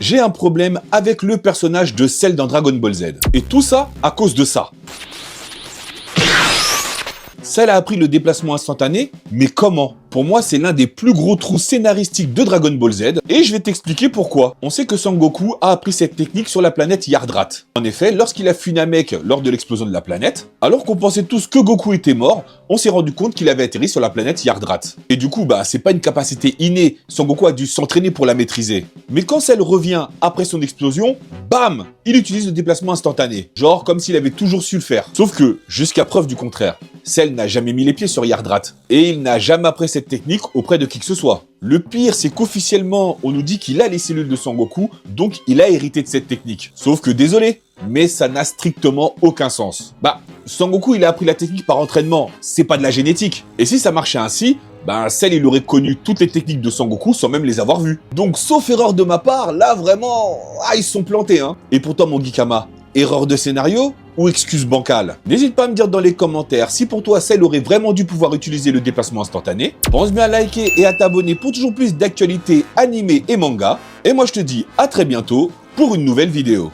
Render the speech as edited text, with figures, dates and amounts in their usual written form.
j'ai un problème avec le personnage de Cell dans Dragon Ball Z. Et tout ça à cause de ça. Cell a appris le déplacement instantané, mais comment? Pour moi, c'est l'un des plus gros trous scénaristiques de Dragon Ball Z, et je vais t'expliquer pourquoi. On sait que Sangoku a appris cette technique sur la planète Yardrat. En effet, lorsqu'il a fui Namek lors de l'explosion de la planète, alors qu'on pensait tous que Goku était mort, on s'est rendu compte qu'il avait atterri sur la planète Yardrat. Et du coup, c'est pas une capacité innée, Sangoku a dû s'entraîner pour la maîtriser. Mais quand Cell revient après son explosion, bam, il utilise le déplacement instantané. Genre comme s'il avait toujours su le faire. Sauf que, jusqu'à preuve du contraire, Cell n'a jamais mis les pieds sur Yardrat. Et il n'a jamais appris cette technique auprès de qui que ce soit. Le pire, c'est qu'officiellement, on nous dit qu'il a les cellules de Sangoku, donc il a hérité de cette technique. Sauf que désolé, mais ça n'a strictement aucun sens. Sangoku, il a appris la technique par entraînement, c'est pas de la génétique. Et si ça marchait ainsi, Cell, il aurait connu toutes les techniques de Sangoku sans même les avoir vues. Donc, sauf erreur de ma part, là, vraiment, ils se sont plantés, hein. Et pourtant, mon Geekama, erreur de scénario ou excuse bancale? N'hésite pas à me dire dans les commentaires si pour toi Cell aurait vraiment dû pouvoir utiliser le déplacement instantané. Pense bien à liker et à t'abonner pour toujours plus d'actualités animées et manga. Et moi je te dis à très bientôt pour une nouvelle vidéo.